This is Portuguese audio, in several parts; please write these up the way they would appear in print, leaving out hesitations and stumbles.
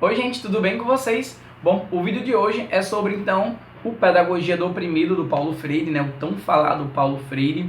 Oi gente, tudo bem com vocês? Bom, o vídeo de hoje é sobre então o Pedagogia do Oprimido do Paulo Freire, né, o tão falado Paulo Freire.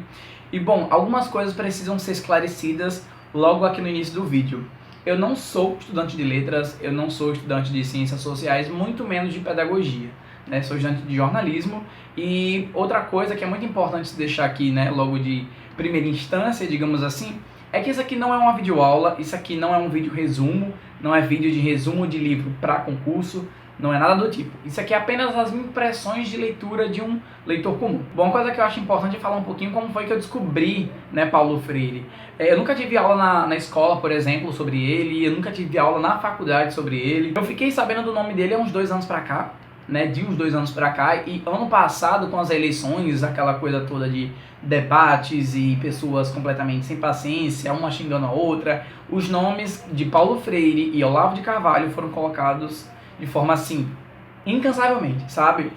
E bom, algumas coisas precisam ser esclarecidas logo aqui no início do vídeo. Eu não sou estudante de letras, eu não sou estudante de ciências sociais, muito menos de pedagogia, né? Sou estudante de jornalismo. E outra coisa que é muito importante deixar aqui, né, logo de primeira instância, digamos assim, é que isso aqui não é uma videoaula, isso aqui não é um vídeo resumo, não é vídeo de resumo de livro para concurso, não é nada do tipo. Isso aqui é apenas as impressões de leitura de um leitor comum. Bom, uma coisa que eu acho importante é falar um pouquinho como foi que eu descobri, né, Paulo Freire. Eu nunca tive aula na escola, por exemplo, sobre ele, eu nunca tive aula na faculdade sobre ele. Eu fiquei sabendo do nome dele há uns 2 anos pra cá, né, de uns 2 anos pra cá, e ano passado, com as eleições, aquela coisa toda de debates e pessoas completamente sem paciência, uma xingando a outra, os nomes de Paulo Freire e Olavo de Carvalho foram colocados de forma assim, incansavelmente, sabe?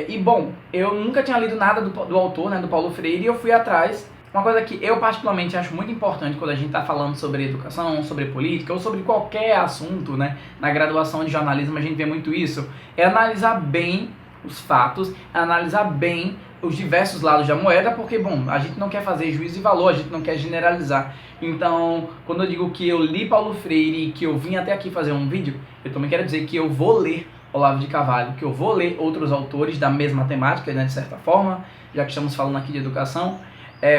E bom, eu nunca tinha lido nada do autor, né, do Paulo Freire, e eu fui atrás. Uma coisa que eu particularmente acho muito importante quando a gente está falando sobre educação, sobre política ou sobre qualquer assunto, né? Na graduação de jornalismo a gente vê muito isso, é analisar bem os fatos, analisar bem os diversos lados da moeda, porque, bom, a gente não quer fazer juízo de valor, a gente não quer generalizar. Então, quando eu digo que eu li Paulo Freire e que eu vim até aqui fazer um vídeo, eu também quero dizer que eu vou ler Olavo de Carvalho, que eu vou ler outros autores da mesma temática, né, de certa forma, já que estamos falando aqui de educação,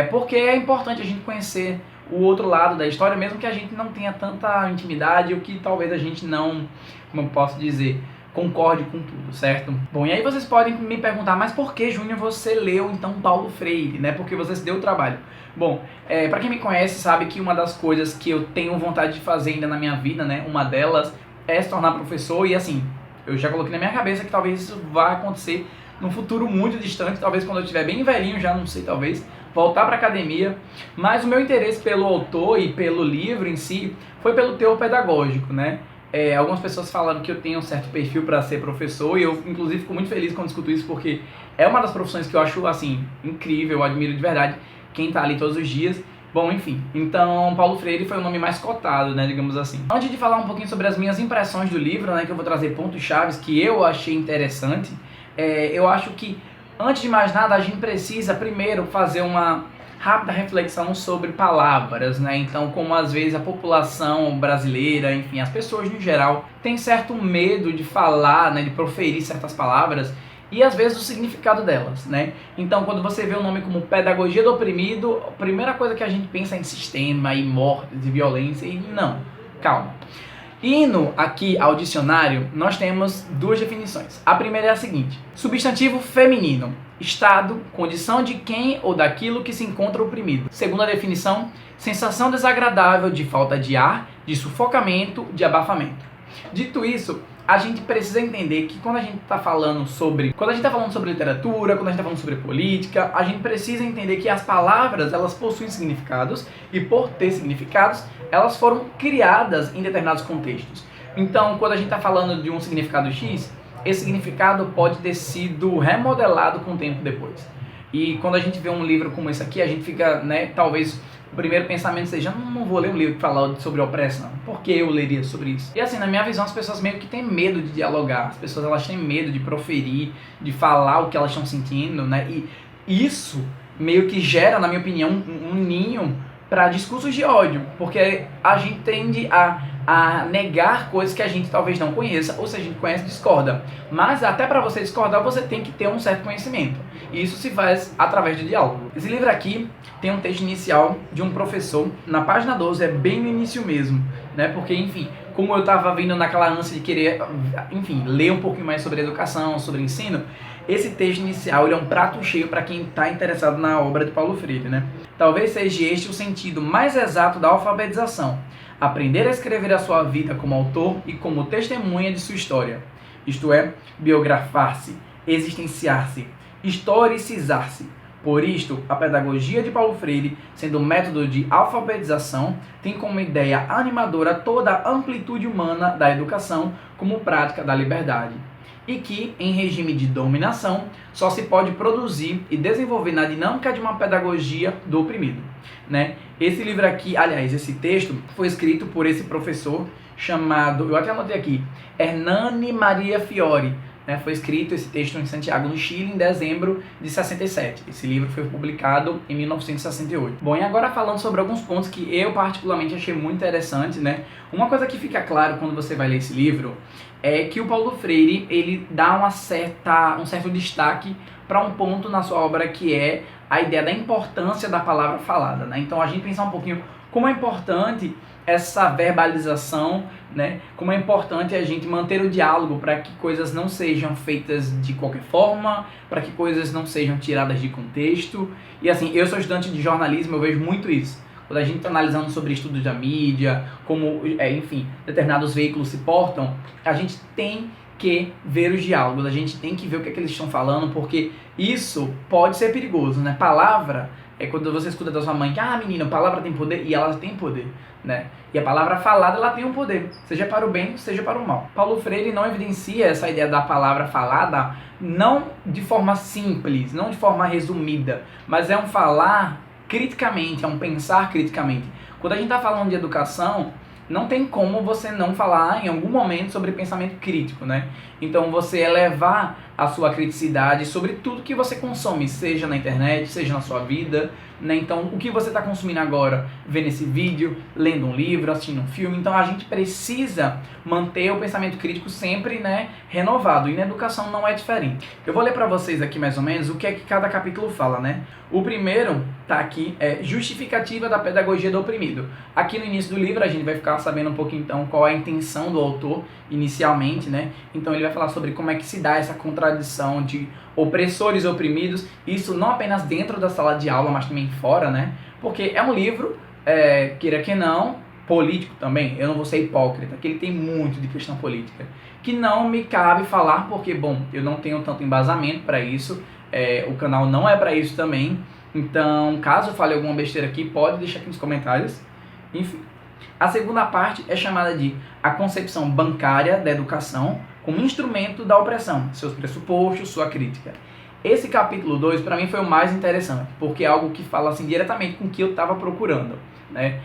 porque é importante a gente conhecer o outro lado da história, mesmo que a gente não tenha tanta intimidade ou que talvez a gente não, como eu posso dizer, concorde com tudo, certo? Bom, e aí vocês podem me perguntar, mas por que, Júnior, você leu então Paulo Freire, né? Porque você se deu o trabalho. Bom, pra quem me conhece sabe que uma das coisas que eu tenho vontade de fazer ainda na minha vida, né? Uma delas é se tornar professor e assim, eu já coloquei na minha cabeça que talvez isso vá acontecer num futuro muito distante, talvez quando eu estiver bem velhinho, já não sei, talvez, voltar para academia, mas o meu interesse pelo autor e pelo livro em si foi pelo teor pedagógico, né? Algumas pessoas falaram que eu tenho um certo perfil para ser professor e eu, inclusive, fico muito feliz quando escuto isso porque é uma das profissões que eu acho, assim, incrível, eu admiro de verdade quem tá ali todos os dias. Bom, enfim, então Paulo Freire foi o nome mais cotado, né, digamos assim. Antes de falar um pouquinho sobre as minhas impressões do livro, né, que eu vou trazer pontos chaves que eu achei interessante, eu acho que, antes de mais nada, a gente precisa primeiro fazer uma rápida reflexão sobre palavras, né? Então, como às vezes a população brasileira, enfim, as pessoas no geral, tem certo medo de falar, né, de proferir certas palavras e às vezes o significado delas, né? Então, quando você vê o nome como Pedagogia do Oprimido, a primeira coisa que a gente pensa é em sistema, e mortes, e violência, e não, calma. Indo aqui ao dicionário, nós temos 2 definições. A primeira é a seguinte: substantivo feminino, estado, condição de quem ou daquilo que se encontra oprimido. Segunda definição, sensação desagradável de falta de ar, de sufocamento, de abafamento. Dito isso, a gente precisa entender que quando a gente está falando sobre literatura, quando a gente está falando sobre política, a gente precisa entender que as palavras, elas possuem significados e, por ter significados, elas foram criadas em determinados contextos. Então, quando a gente está falando de um significado X, esse significado pode ter sido remodelado com o tempo depois. E quando a gente vê um livro como esse aqui, a gente fica, né, talvez o primeiro pensamento seja, não vou ler um livro que fala sobre opressão, por que eu leria sobre isso? E assim, na minha visão, as pessoas meio que têm medo de dialogar, as pessoas elas têm medo de proferir, de falar o que elas estão sentindo, né? E isso meio que gera, na minha opinião, um ninho para discursos de ódio, porque a gente tende a negar coisas que a gente talvez não conheça, ou se a gente conhece, discorda. Mas até para você discordar, você tem que ter um certo conhecimento. E isso se faz através do diálogo. Esse livro aqui tem um texto inicial de um professor, na página 12, é bem no início mesmo, né? Porque, enfim, como eu estava vindo naquela ânsia de querer, enfim, ler um pouquinho mais sobre educação, sobre ensino, esse texto inicial ele é um prato cheio para quem está interessado na obra de Paulo Freire, né? Talvez seja este o sentido mais exato da alfabetização: aprender a escrever a sua vida como autor e como testemunha de sua história. Isto é, biografar-se, existenciar-se, historicizar-se. Por isto, a pedagogia de Paulo Freire, sendo um método de alfabetização, tem como ideia animadora toda a amplitude humana da educação como prática da liberdade. E que, em regime de dominação, só se pode produzir e desenvolver na dinâmica de uma pedagogia do oprimido, né? Esse livro aqui, aliás, esse texto foi escrito por esse professor chamado, eu até anotei aqui, Hernani Maria Fiore. Foi escrito esse texto em Santiago, no Chile, em dezembro de 67. Esse livro foi publicado em 1968. Bom, e agora falando sobre alguns pontos que eu particularmente achei muito interessantes, né? Uma coisa que fica claro quando você vai ler esse livro é que o Paulo Freire, ele dá um certo destaque para um ponto na sua obra, que é a ideia da importância da palavra falada, né? Então a gente pensar um pouquinho como é importante essa verbalização, né? Como é importante a gente manter o diálogo para que coisas não sejam feitas de qualquer forma, para que coisas não sejam tiradas de contexto. E assim, eu sou estudante de jornalismo, eu vejo muito isso. Quando a gente está analisando sobre estudos da mídia, como, enfim, determinados veículos se portam, a gente tem que ver os diálogos, a gente tem que ver o que é que eles estão falando, porque isso pode ser perigoso, né? Palavra é quando você escuta da sua mãe que, menina, a palavra tem poder, e ela tem poder, né? E a palavra falada, ela tem um poder, seja para o bem, seja para o mal. Paulo Freire não evidencia essa ideia da palavra falada, não de forma simples, não de forma resumida, mas é um falar criticamente, é um pensar criticamente. Quando a gente está falando de educação, não tem como você não falar em algum momento sobre pensamento crítico, né? Então você elevar a sua criticidade sobre tudo que você consome, seja na internet, seja na sua vida, né? Então o que você está consumindo agora, vendo esse vídeo, lendo um livro, assistindo um filme, então a gente precisa manter o pensamento crítico sempre, né, renovado, e na educação não é diferente. Eu vou ler para vocês aqui mais ou menos o que é que cada capítulo fala, né? O primeiro tá aqui, é justificativa da pedagogia do oprimido. Aqui no início do livro a gente vai ficar sabendo um pouco então qual é a intenção do autor inicialmente, né? Então ele vai falar sobre como é que se dá essa contradição de opressores e oprimidos, isso não apenas dentro da sala de aula, mas também fora, né? Porque é um livro, queira que não, político também, eu não vou ser hipócrita, que ele tem muito de questão política, que não me cabe falar porque, bom, eu não tenho tanto embasamento para isso, o canal não é para isso também, então caso eu fale alguma besteira aqui, pode deixar aqui nos comentários. Enfim, a segunda parte é chamada de a concepção bancária da educação como instrumento da opressão, seus pressupostos, sua crítica. Esse capítulo 2 para mim foi o mais interessante, porque é algo que fala assim diretamente com o que eu estava procurando, né?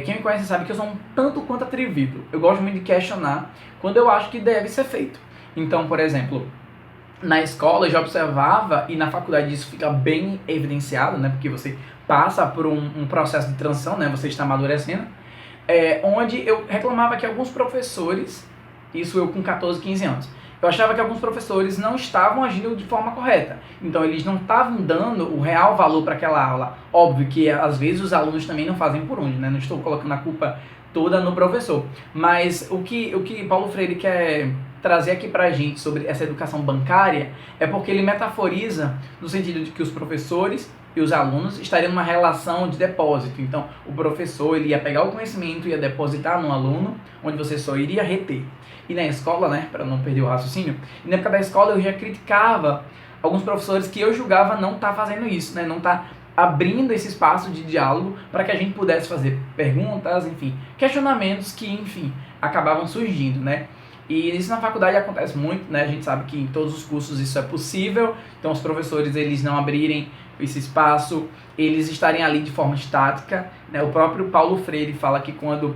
Quem me conhece sabe que eu sou um tanto quanto atrevido. Eu gosto muito de questionar quando eu acho que deve ser feito. Então, por exemplo, na escola eu já observava, e na faculdade isso fica bem evidenciado, né? Porque você passa por um processo de transição, né? Você está amadurecendo, onde eu reclamava que alguns professores, isso eu com 14, 15 anos, eu achava que alguns professores não estavam agindo de forma correta. Então eles não estavam dando o real valor para aquela aula. Óbvio que às vezes os alunos também não fazem por onde, né? Não estou colocando a culpa toda no professor. Mas o que Paulo Freire quer trazer aqui pra gente sobre essa educação bancária é porque ele metaforiza no sentido de que os professores e os alunos estariam numa relação de depósito. Então, o professor ele ia pegar o conhecimento e ia depositar no aluno, onde você só iria reter. E na escola, né, para não perder o raciocínio, e na época da escola eu já criticava alguns professores que eu julgava não estar fazendo isso, né, não estar abrindo esse espaço de diálogo para que a gente pudesse fazer perguntas, enfim, questionamentos que, enfim, acabavam surgindo, né. E isso na faculdade acontece muito, né? A gente sabe que em todos os cursos isso é possível. Então os professores eles não abrirem esse espaço, eles estarem ali de forma estática, né? O próprio Paulo Freire fala que quando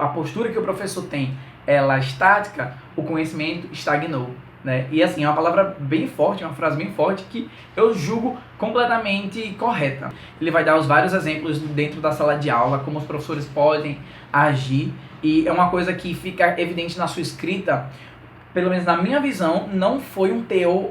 a postura que o professor tem ela é estática, o conhecimento estagnou, né? E assim, é uma palavra bem forte, uma frase bem forte que eu julgo completamente correta. Ele vai dar os vários exemplos dentro da sala de aula, como os professores podem agir. E é uma coisa que fica evidente na sua escrita, pelo menos na minha visão, não foi um teor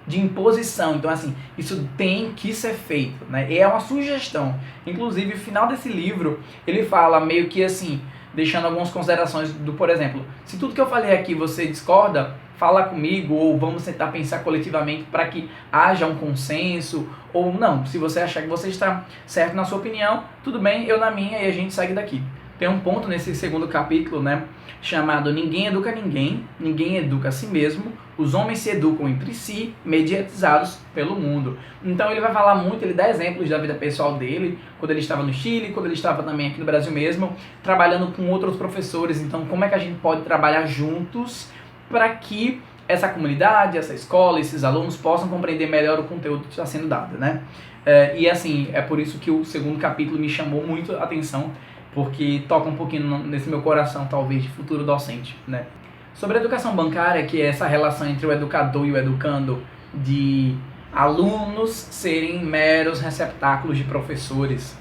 de imposição. Então, assim, isso tem que ser feito, né? E é uma sugestão. Inclusive, no final desse livro, ele fala meio que assim, deixando algumas considerações do, por exemplo, se tudo que eu falei aqui você discorda, fala comigo, ou vamos tentar pensar coletivamente para que haja um consenso, ou não, se você achar que você está certo na sua opinião, tudo bem, eu na minha, e a gente segue daqui. Tem um ponto nesse segundo capítulo, né, chamado Ninguém Educa Ninguém, Ninguém Educa a Si Mesmo, os homens se educam entre si, mediatizados pelo mundo. Então ele vai falar muito, ele dá exemplos da vida pessoal dele, quando ele estava no Chile, quando ele estava também aqui no Brasil mesmo, trabalhando com outros professores. Então como é que a gente pode trabalhar juntos para que essa comunidade, essa escola, esses alunos possam compreender melhor o conteúdo que está sendo dado, né? E assim, é por isso que o segundo capítulo me chamou muito a atenção, porque toca um pouquinho nesse meu coração, talvez, de futuro docente, né? Sobre a educação bancária, que é essa relação entre o educador e o educando, de alunos serem meros receptáculos de professores.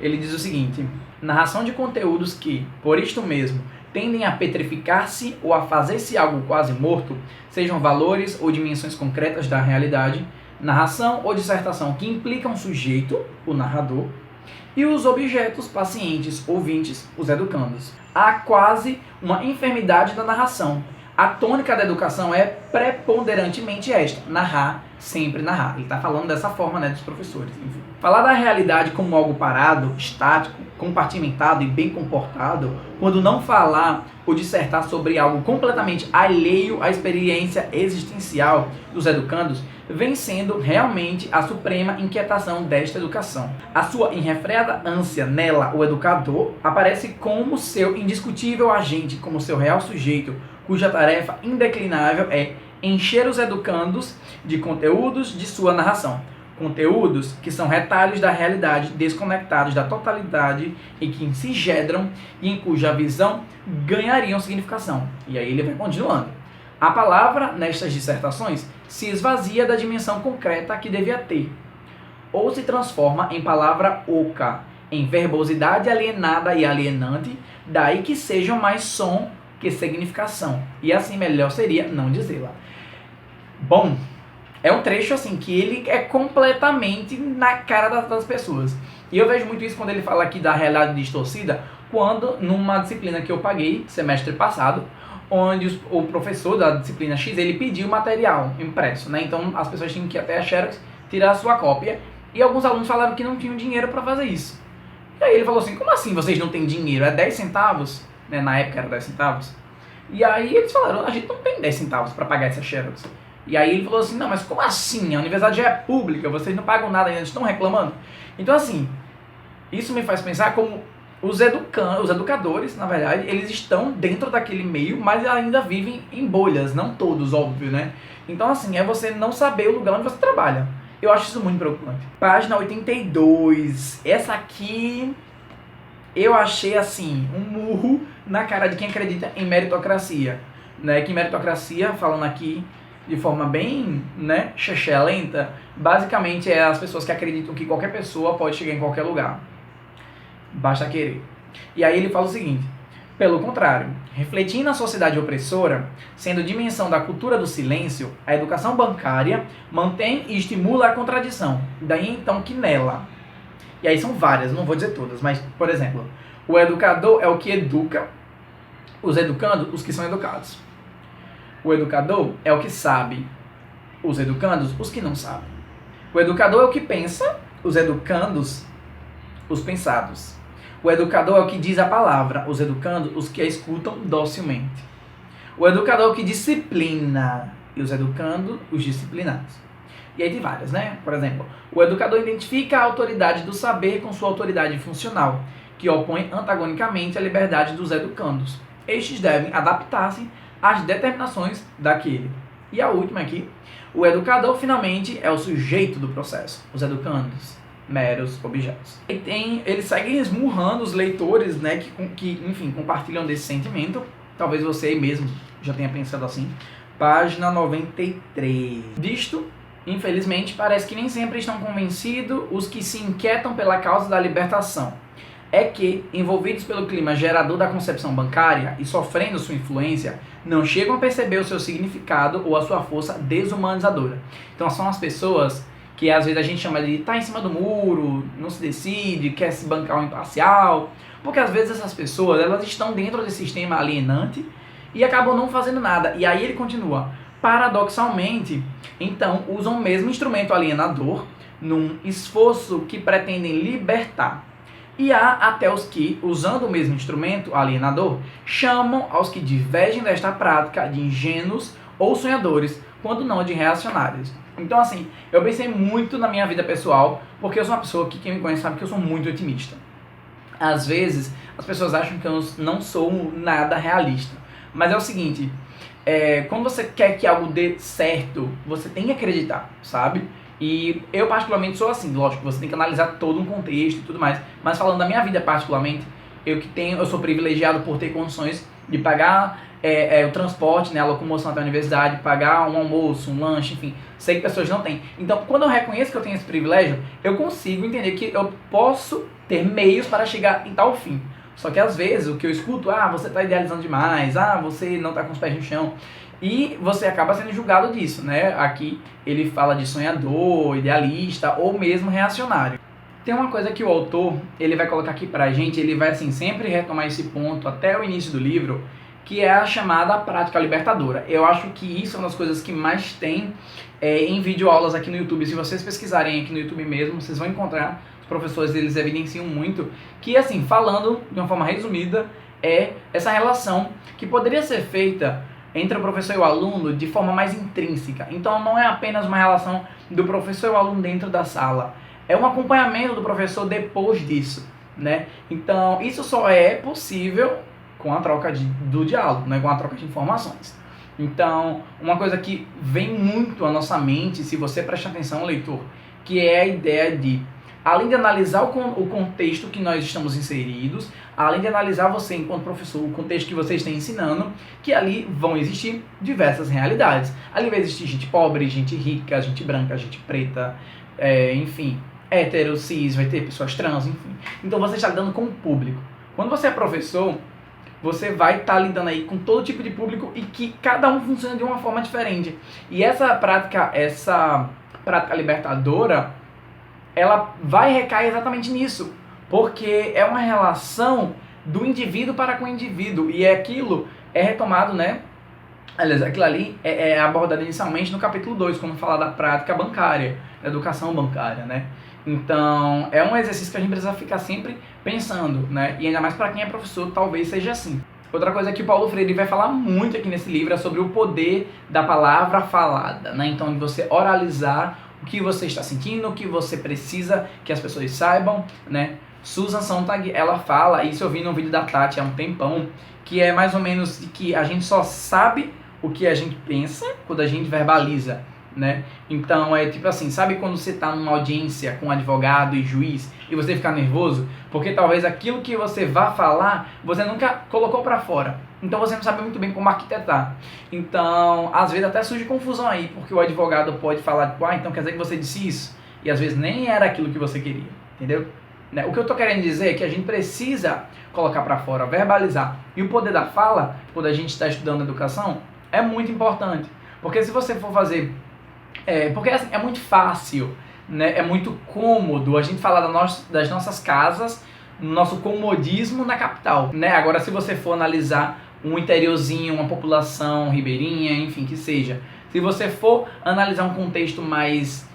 Ele diz o seguinte: narração de conteúdos que, por isto mesmo, tendem a petrificar-se ou a fazer-se algo quase morto, sejam valores ou dimensões concretas da realidade, narração ou dissertação que implicam um sujeito, o narrador, e os objetos, pacientes, ouvintes, os educandos. Há quase uma enfermidade da narração. A tônica da educação é preponderantemente esta: narrar, sempre narrar. Ele está falando dessa forma, né, dos professores. Enfim. Falar da realidade como algo parado, estático, compartimentado e bem comportado, quando não falar ou dissertar sobre algo completamente alheio à experiência existencial dos educandos, vem sendo realmente a suprema inquietação desta educação. A sua irrefreada ânsia nela, o educador, aparece como seu indiscutível agente, como seu real sujeito, cuja tarefa indeclinável é encher os educandos de conteúdos de sua narração. Conteúdos que são retalhos da realidade, desconectados da totalidade e que se gedram e em cuja visão ganhariam significação. E aí ele vai continuando. A palavra, nestas dissertações, se esvazia da dimensão concreta que devia ter, ou se transforma em palavra oca, em verbosidade alienada e alienante, daí que sejam mais som que significação, e assim melhor seria não dizê-la. Bom, é um trecho assim que ele é completamente na cara das pessoas. E eu vejo muito isso quando ele fala aqui da realidade distorcida, quando numa disciplina que eu paguei semestre passado, onde o professor da disciplina X, ele pediu material impresso, né? Então as pessoas tinham que ir até a Xerox tirar a sua cópia, e alguns alunos falaram que não tinham dinheiro para fazer isso. E aí ele falou assim: como assim vocês não têm dinheiro? É 10 centavos? Né? Na época era 10 centavos. E aí eles falaram: a gente não tem 10 centavos para pagar essa Xerox. E aí ele falou assim: não, mas como assim? A universidade já é pública, vocês não pagam nada ainda, estão reclamando? Então assim, isso me faz pensar como os educadores, na verdade, eles estão dentro daquele meio, mas ainda vivem em bolhas, não todos, óbvio, né? Então assim, é você não saber o lugar onde você trabalha. Eu acho isso muito preocupante. Página 82, essa aqui eu achei assim, um murro na cara de quem acredita em meritocracia, né? Que meritocracia, falando aqui de forma bem, né, lenta, basicamente é as pessoas que acreditam que qualquer pessoa pode chegar em qualquer lugar. Basta querer. E aí ele fala o seguinte: pelo contrário, refletindo na sociedade opressora, sendo dimensão da cultura do silêncio, a educação bancária mantém e estimula a contradição. Daí então que nela, e aí são várias, não vou dizer todas, mas, por exemplo, o educador é o que educa, os educandos, os que são educados. O educador é o que sabe, os educandos, os que não sabem. O educador é o que pensa, os educandos, os pensados. O educador é o que diz a palavra, os educandos, os que a escutam docilmente. O educador é o que disciplina, e os educandos, os disciplinados. E aí tem várias, né? Por exemplo, o educador identifica a autoridade do saber com sua autoridade funcional, que opõe antagonicamente a liberdade dos educandos. Estes devem adaptar-se às determinações daquele. E a última aqui: o educador finalmente é o sujeito do processo, os educandos, meros objetos. Eles seguem esmurrando os leitores, né, que enfim, compartilham desse sentimento. Talvez você aí mesmo já tenha pensado assim. Página 93. Disto, infelizmente, parece que nem sempre estão convencidos os que se inquietam pela causa da libertação. É que, envolvidos pelo clima gerador da concepção bancária e sofrendo sua influência, não chegam a perceber o seu significado ou a sua força desumanizadora. Então são as pessoas que às vezes a gente chama de tá em cima do muro, não se decide, quer se bancar um imparcial, porque às vezes essas pessoas, elas estão dentro desse sistema alienante e acabam não fazendo nada. E aí ele continua: paradoxalmente, então usam o mesmo instrumento alienador num esforço que pretendem libertar. E há até os que, usando o mesmo instrumento alienador, chamam aos que divergem desta prática de ingênuos ou sonhadores, quando não de reacionários. Então assim, eu pensei muito na minha vida pessoal, porque eu sou uma pessoa que quem me conhece sabe que eu sou muito otimista. Às vezes, as pessoas acham que eu não sou nada realista. Mas é o seguinte, quando você quer que algo dê certo, você tem que acreditar, sabe? E eu particularmente sou assim, lógico, você tem que analisar todo um contexto e tudo mais. Mas falando da minha vida particularmente, eu sou privilegiado por ter condições de pagar o transporte, né, a locomoção até a universidade, pagar um almoço, um lanche, enfim. Sei que pessoas não têm. Então, quando eu reconheço que eu tenho esse privilégio, eu consigo entender que eu posso ter meios para chegar em tal fim. Só que às vezes o que eu escuto, você está idealizando demais, você não está com os pés no chão. E você acaba sendo julgado disso, né? Aqui ele fala de sonhador, idealista ou mesmo reacionário. Tem uma coisa que o autor, ele vai colocar aqui pra gente, ele vai assim sempre retomar esse ponto até o início do livro, que é a chamada prática libertadora. Eu acho que isso é uma das coisas que mais tem em videoaulas aqui no YouTube. Se vocês pesquisarem aqui no YouTube mesmo, vocês vão encontrar, os professores eles evidenciam muito, que assim, falando de uma forma resumida, é essa relação que poderia ser feita entre o professor e o aluno de forma mais intrínseca. Então não é apenas uma relação do professor e o aluno dentro da sala, é um acompanhamento do professor depois disso, né? Então isso só é possível com a troca do diálogo, né? Com a troca de informações. Então uma coisa que vem muito à nossa mente, se você prestar atenção, leitor, que é a ideia de, além de analisar o contexto que nós estamos inseridos, além de analisar você enquanto professor, o contexto que você está ensinando, que ali vão existir diversas realidades. Ali vai existir gente pobre, gente rica, gente branca, gente preta, enfim, hétero, cis, vai ter pessoas trans, enfim. Então você está lidando com o público. Quando você é professor, você vai estar lidando aí com todo tipo de público e que cada um funciona de uma forma diferente. E essa prática libertadora, ela vai recair exatamente nisso, porque é uma relação do indivíduo para com o indivíduo, e aquilo é retomado, né? Aliás, aquilo ali é abordado inicialmente no capítulo 2, quando fala da prática bancária, da educação bancária, né? Então, é um exercício que a gente precisa ficar sempre pensando, né? E ainda mais para quem é professor, talvez seja assim. Outra coisa que o Paulo Freire vai falar muito aqui nesse livro é sobre o poder da palavra falada, né? Então, de você oralizar o que você está sentindo, o que você precisa que as pessoas saibam, né? Susan Sontag, ela fala, isso eu vi no vídeo da Tati há um tempão, que é mais ou menos de que a gente só sabe o que a gente pensa quando a gente verbaliza, né? Então é tipo assim, sabe quando você está numa audiência com advogado e juiz e você fica nervoso? Porque talvez aquilo que você vá falar, você nunca colocou para fora. Então você não sabe muito bem como arquitetar. Então, às vezes até surge confusão aí, porque o advogado pode falar, tipo, então quer dizer que você disse isso? E às vezes nem era aquilo que você queria, entendeu? O que eu tô querendo dizer é que a gente precisa colocar para fora, verbalizar. E o poder da fala, quando a gente está estudando educação, é muito importante. Porque se você for fazer... porque assim, é muito fácil, né? É muito cômodo a gente falar das nossas casas, no nosso comodismo na capital, né? Agora, se você for analisar um interiorzinho, uma população ribeirinha, enfim, que seja. Se você for analisar um contexto mais...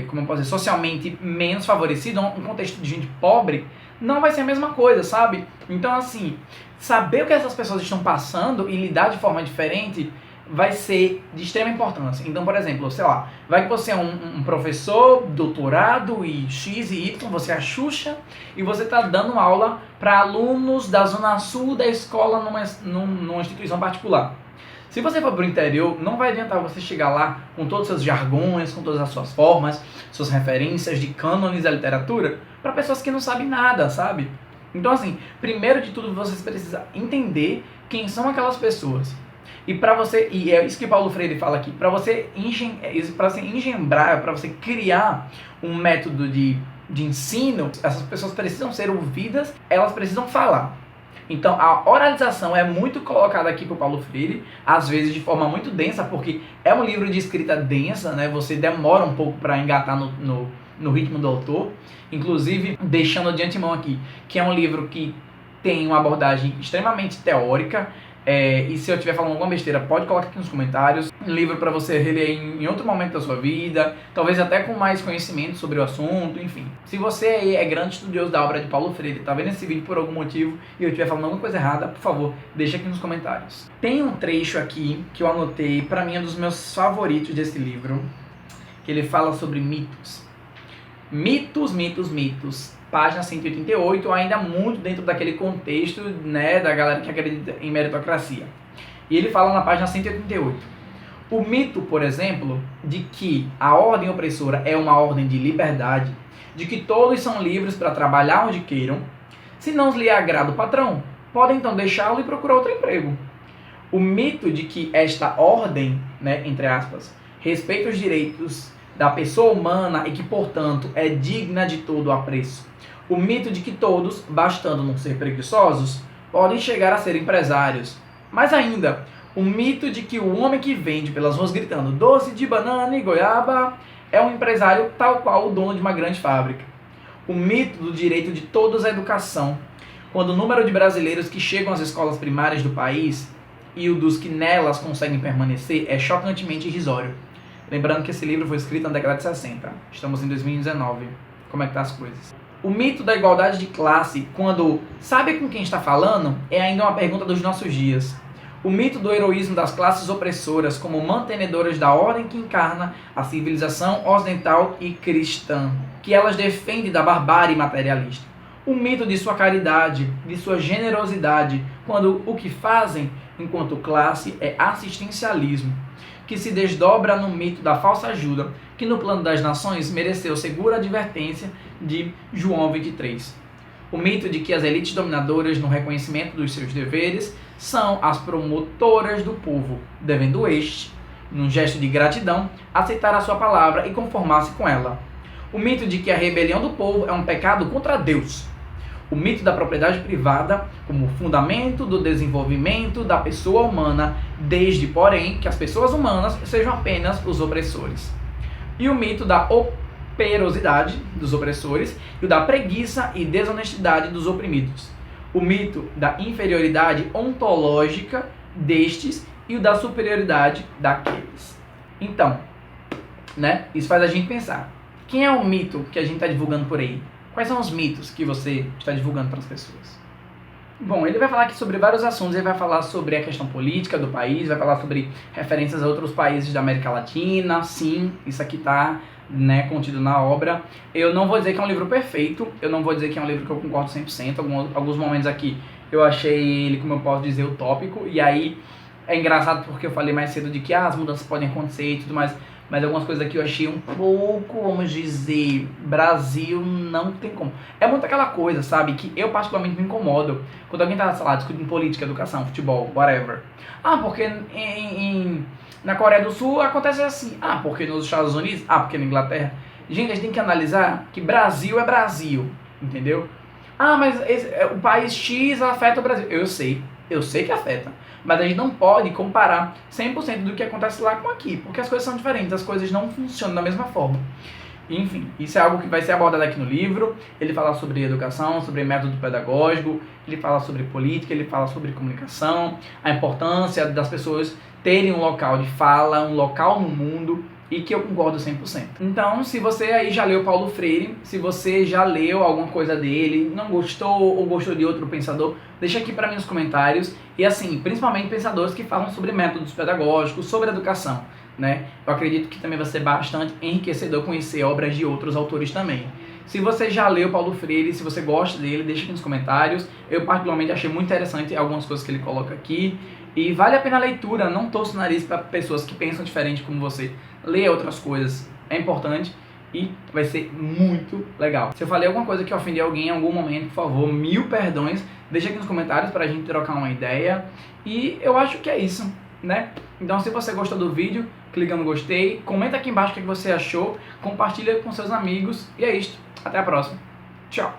como eu posso dizer, socialmente menos favorecido, um contexto de gente pobre, não vai ser a mesma coisa, sabe? Então, assim, saber o que essas pessoas estão passando e lidar de forma diferente vai ser de extrema importância. Então, por exemplo, sei lá, vai que você é um professor, doutorado e X e Y, você é a Xuxa, e você está dando aula para alunos da Zona Sul da escola numa instituição particular. Se você for para o interior, não vai adiantar você chegar lá com todos os seus jargões, com todas as suas formas, suas referências de cânones da literatura, para pessoas que não sabem nada, sabe? Então, assim, primeiro de tudo, você precisa entender quem são aquelas pessoas. E para você, e é isso que Paulo Freire fala aqui, para você engendrar, para você criar um método de ensino, essas pessoas precisam ser ouvidas, elas precisam falar. Então a oralização é muito colocada aqui por Paulo Freire, às vezes de forma muito densa, porque é um livro de escrita densa, né? Você demora um pouco para engatar no ritmo do autor. Inclusive, deixando de antemão aqui, que é um livro que tem uma abordagem extremamente teórica, e se eu estiver falando alguma besteira, pode colocar aqui nos comentários. Um livro para você reler em outro momento da sua vida, talvez até com mais conhecimento sobre o assunto, enfim. Se você é grande estudioso da obra de Paulo Freire, tá vendo esse vídeo por algum motivo e eu estiver falando alguma coisa errada, por favor, deixa aqui nos comentários. Tem um trecho aqui que eu anotei, para mim é um dos meus favoritos desse livro, que ele fala sobre mitos. Mitos, mitos, mitos. Página 188, ainda muito dentro daquele contexto, né, da galera que acredita em meritocracia. E ele fala na página 188. O mito, por exemplo, de que a ordem opressora é uma ordem de liberdade, de que todos são livres para trabalhar onde queiram, Se não lhe agrada o patrão, pode então deixá-lo e procurar outro emprego. O mito de que esta ordem, né, entre aspas, respeita os direitos da pessoa humana e que, portanto, é digna de todo apreço. O mito de que todos, bastando não ser preguiçosos, podem chegar a ser empresários. Mais ainda, o mito de que o homem que vende pelas ruas gritando doce de banana e goiaba é um empresário tal qual o dono de uma grande fábrica. O mito do direito de todos à educação, quando o número de brasileiros que chegam às escolas primárias do país e o dos que nelas conseguem permanecer é chocantemente irrisório. Lembrando que esse livro foi escrito na década de 60. Estamos em 2019. Como é que tá as coisas? O mito da igualdade de classe, quando sabe com quem está falando, é ainda uma pergunta dos nossos dias. O mito do heroísmo das classes opressoras como mantenedoras da ordem que encarna a civilização ocidental e cristã, que elas defendem da barbárie materialista. O mito de sua caridade, de sua generosidade, quando o que fazem enquanto classe é assistencialismo, que se desdobra no mito da falsa ajuda, que no plano das nações mereceu segura advertência de João 23. O mito de que as elites dominadoras, no reconhecimento dos seus deveres, são as promotoras do povo, devendo este, num gesto de gratidão, aceitar a sua palavra e conformar-se com ela. O mito de que a rebelião do povo é um pecado contra Deus. O mito da propriedade privada como fundamento do desenvolvimento da pessoa humana, desde, porém, que as pessoas humanas sejam apenas os opressores. E o mito da operosidade dos opressores e o da preguiça e desonestidade dos oprimidos. O mito da inferioridade ontológica destes e o da superioridade daqueles. Então, né, isso faz a gente pensar. Quem é o mito que a gente está divulgando por aí? Quais são os mitos que você está divulgando para as pessoas? Bom, ele vai falar aqui sobre vários assuntos. Ele vai falar sobre a questão política do país, vai falar sobre referências a outros países da América Latina. Sim, isso aqui está, né, contido na obra. Eu não vou dizer que é um livro perfeito, eu não vou dizer que é um livro que eu concordo 100%. Alguns momentos aqui eu achei ele, como eu posso dizer, utópico. E aí é engraçado porque eu falei mais cedo de que as mudanças podem acontecer e tudo mais. Mas algumas coisas aqui eu achei um pouco, vamos dizer, Brasil não tem como. É muito aquela coisa, sabe, que eu particularmente me incomodo quando alguém tá, sei lá, discutindo política, educação, futebol, whatever. Ah, porque na Coreia do Sul acontece assim. Ah, porque nos Estados Unidos? Ah, porque na Inglaterra? Gente, a gente tem que analisar que Brasil é Brasil, entendeu? Ah, mas o país X afeta o Brasil. Eu sei que afeta. Mas a gente não pode comparar 100% do que acontece lá com aqui, porque as coisas são diferentes, as coisas não funcionam da mesma forma. Enfim, isso é algo que vai ser abordado aqui no livro. Ele fala sobre educação, sobre método pedagógico, ele fala sobre política, ele fala sobre comunicação, a importância das pessoas terem um local de fala, um local no mundo, e que eu concordo 100%. Então, se você aí já leu Paulo Freire, se você já leu alguma coisa dele, não gostou ou gostou de outro pensador, deixa aqui para mim nos comentários. E assim, principalmente pensadores que falam sobre métodos pedagógicos, sobre educação, né? Eu acredito que também vai ser bastante enriquecedor conhecer obras de outros autores também. Se você já leu Paulo Freire, se você gosta dele, deixa aqui nos comentários. Eu particularmente achei muito interessante algumas coisas que ele coloca aqui. E vale a pena a leitura, não torça o nariz para pessoas que pensam diferente como você. Leia outras coisas, é importante e vai ser muito legal. Se eu falei alguma coisa que ofendi alguém em algum momento, por favor, 1000 perdões. Deixa aqui nos comentários pra gente trocar uma ideia. E eu acho que é isso, né? Então se você gostou do vídeo, clica no gostei, comenta aqui embaixo o que você achou, compartilha com seus amigos e é isso. Até a próxima. Tchau!